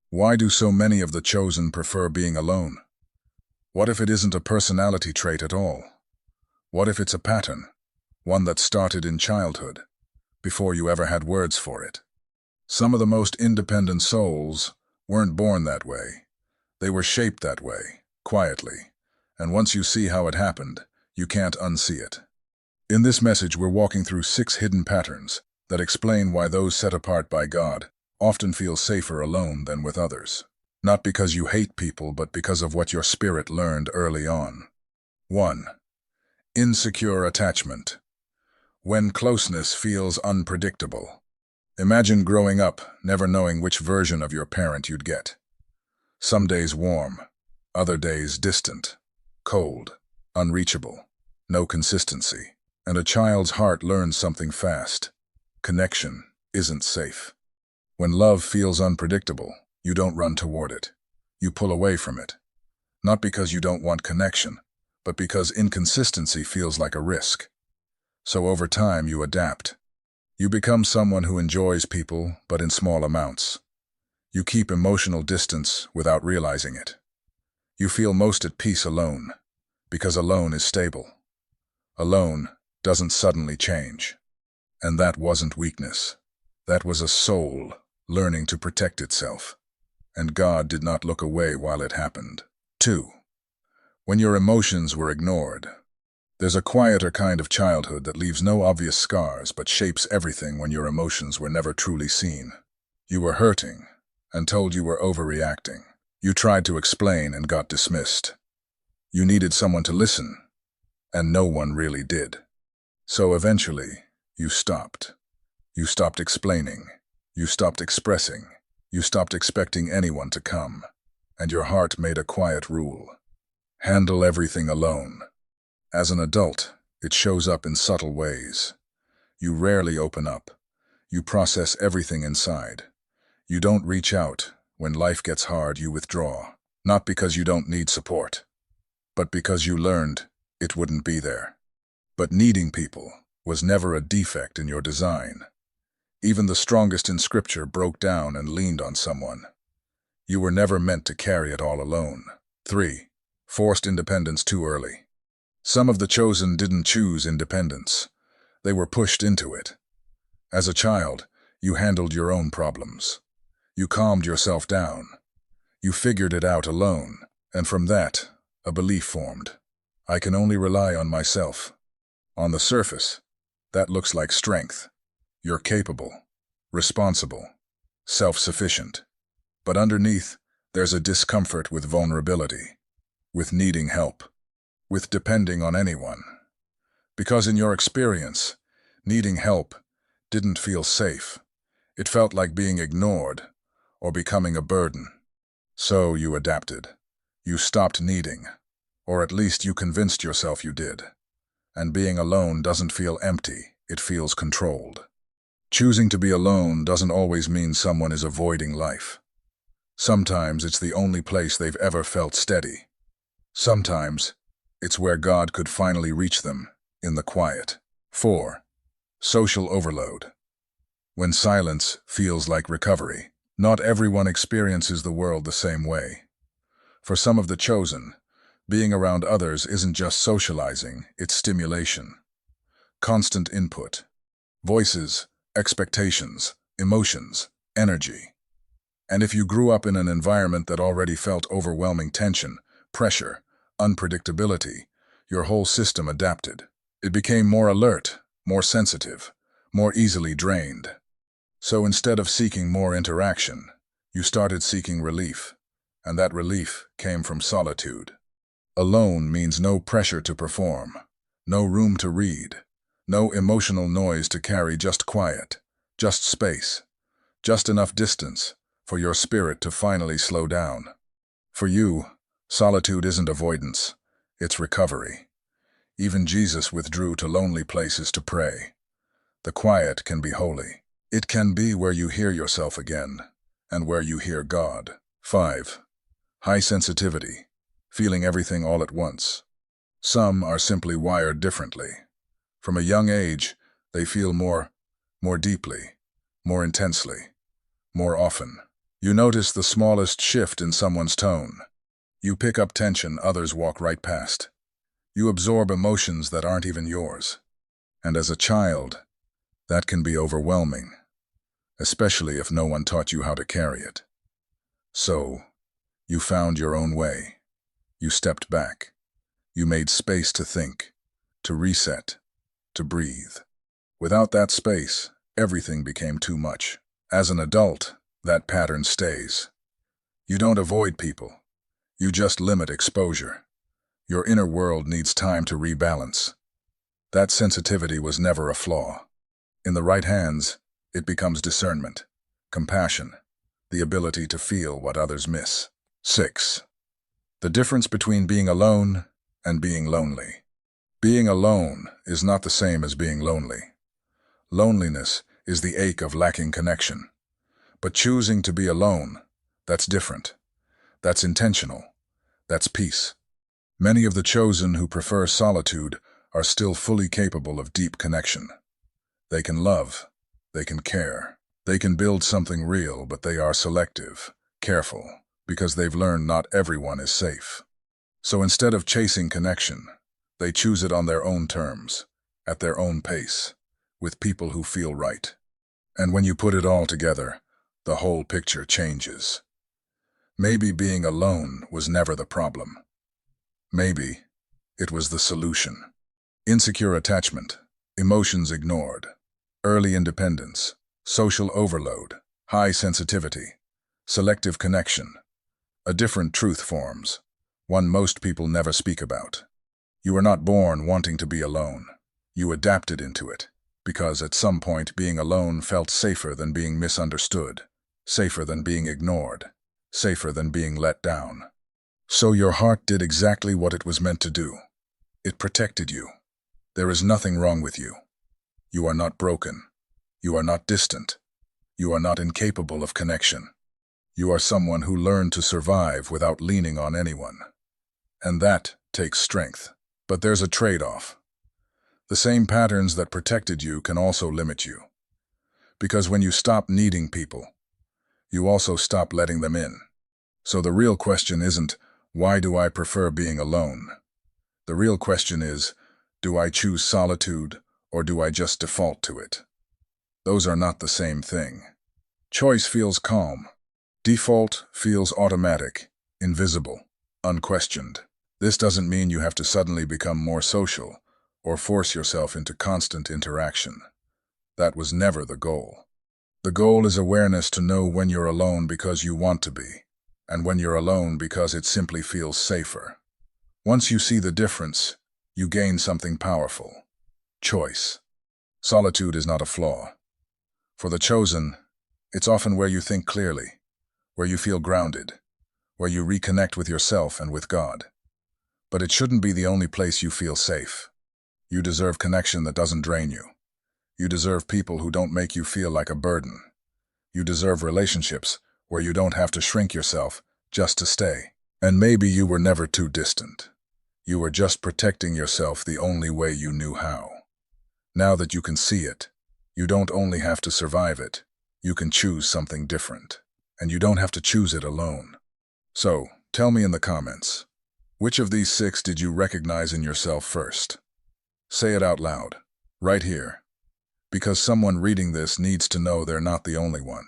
Why do so many of the chosen prefer being alone? What if it isn't a personality trait at all? What if it's a pattern, one that started in childhood, before you ever had words for it? Some of the most independent souls weren't born that way. They were shaped that way, quietly, and once you see how it happened, you can't unsee it. In this message, we're walking through 6 hidden patterns that explain why those set apart by God often feel safer alone than with others. Not because you hate people, but because of what your spirit learned early on. 1. Insecure attachment. When closeness feels unpredictable. Imagine growing up, never knowing which version of your parent you'd get. Some days warm, other days distant, cold, unreachable, no consistency. And a child's heart learns something fast. Connection isn't safe. When love feels unpredictable, you don't run toward it. You pull away from it. Not because you don't want connection, but because inconsistency feels like a risk. So over time, you adapt. You become someone who enjoys people, but in small amounts. You keep emotional distance without realizing it. You feel most at peace alone, because alone is stable. Alone doesn't suddenly change. And that wasn't weakness. That was a soul learning to protect itself. And God did not look away while it happened. 2. When your emotions were ignored. There's a quieter kind of childhood that leaves no obvious scars but shapes everything when your emotions were never truly seen. You were hurting and told you were overreacting. You tried to explain and got dismissed. You needed someone to listen, and no one really did. So eventually, you stopped. You stopped explaining. You stopped expressing. You stopped expecting anyone to come. And your heart made a quiet rule. Handle everything alone. As an adult, it shows up in subtle ways. You rarely open up. You process everything inside. You don't reach out. When life gets hard, you withdraw. Not because you don't need support, but because you learned it wouldn't be there. But needing people was never a defect in your design. Even the strongest in Scripture broke down and leaned on someone. You were never meant to carry it all alone. 3. Forced independence too early. Some of the chosen didn't choose independence. They were pushed into it. As a child, you handled your own problems. You calmed yourself down. You figured it out alone. And from that, a belief formed. I can only rely on myself. On the surface, that looks like strength. You're capable, responsible, self-sufficient. But underneath, there's a discomfort with vulnerability, with needing help, with depending on anyone. Because in your experience, needing help didn't feel safe. It felt like being ignored or becoming a burden. So you adapted. You stopped needing, or at least you convinced yourself you did. And being alone doesn't feel empty, it feels controlled. Choosing to be alone doesn't always mean someone is avoiding life. Sometimes it's the only place they've ever felt steady. Sometimes it's where God could finally reach them, in the quiet. 4. Social overload. When silence feels like recovery. Not everyone experiences the world the same way. For some of the chosen, being around others isn't just socializing, it's stimulation. Constant input. Voices, expectations, emotions, energy. And if you grew up in an environment that already felt overwhelming tension, pressure, unpredictability, your whole system adapted. It became more alert, more sensitive, more easily drained. So instead of seeking more interaction, you started seeking relief, and that relief came from solitude. Alone means no pressure to perform, no room to read, no emotional noise to carry, just quiet, just space, just enough distance for your spirit to finally slow down. For you, solitude isn't avoidance, it's recovery. Even Jesus withdrew to lonely places to pray. The quiet can be holy. It can be where you hear yourself again, and where you hear God. 5. High sensitivity, feeling everything all at once. Some are simply wired differently. From a young age, they feel more deeply, more intensely, more often. You notice the smallest shift in someone's tone. You pick up tension others walk right past. You absorb emotions that aren't even yours. And as a child, that can be overwhelming, especially if no one taught you how to carry it. So, you found your own way. You stepped back. You made space to think, to reset, to breathe. Without that space, everything became too much. As an adult, that pattern stays. You don't avoid people. You just limit exposure. Your inner world needs time to rebalance. That sensitivity was never a flaw. In the right hands, it becomes discernment, compassion, the ability to feel what others miss. 6. The difference between being alone and being lonely. Being alone is not the same as being lonely. Loneliness is the ache of lacking connection. But choosing to be alone, that's different. That's intentional. That's peace. Many of the chosen who prefer solitude are still fully capable of deep connection. They can love. They can care. They can build something real, but they are selective, careful, because they've learned not everyone is safe. So instead of chasing connection, they choose it on their own terms, at their own pace, with people who feel right. And when you put it all together, the whole picture changes. Maybe being alone was never the problem. Maybe it was the solution. Insecure attachment, emotions ignored, early independence, social overload, high sensitivity, selective connection. A different truth forms, one most people never speak about. You were not born wanting to be alone. You adapted into it, because at some point being alone felt safer than being misunderstood, safer than being ignored, safer than being let down. So your heart did exactly what it was meant to do. It protected you. There is nothing wrong with you. You are not broken. You are not distant. You are not incapable of connection. You are someone who learned to survive without leaning on anyone. And that takes strength. But there's a trade-off. The same patterns that protected you can also limit you. Because when you stop needing people, you also stop letting them in. So the real question isn't, why do I prefer being alone? The real question is, do I choose solitude or do I just default to it? Those are not the same thing. Choice feels calm. Default feels automatic, invisible, unquestioned. This doesn't mean you have to suddenly become more social or force yourself into constant interaction. That was never the goal. The goal is awareness to know when you're alone because you want to be, and when you're alone because it simply feels safer. Once you see the difference, you gain something powerful. Choice. Solitude is not a flaw. For the chosen, it's often where you think clearly, where you feel grounded, where you reconnect with yourself and with God. But it shouldn't be the only place you feel safe. You deserve connection that doesn't drain you. You deserve people who don't make you feel like a burden. You deserve relationships where you don't have to shrink yourself just to stay. And maybe you were never too distant. You were just protecting yourself the only way you knew how. Now that you can see it, you don't only have to survive it, you can choose something different. And you don't have to choose it alone. So, tell me in the comments, which of these 6 did you recognize in yourself first? Say it out loud, right here, because someone reading this needs to know they're not the only one.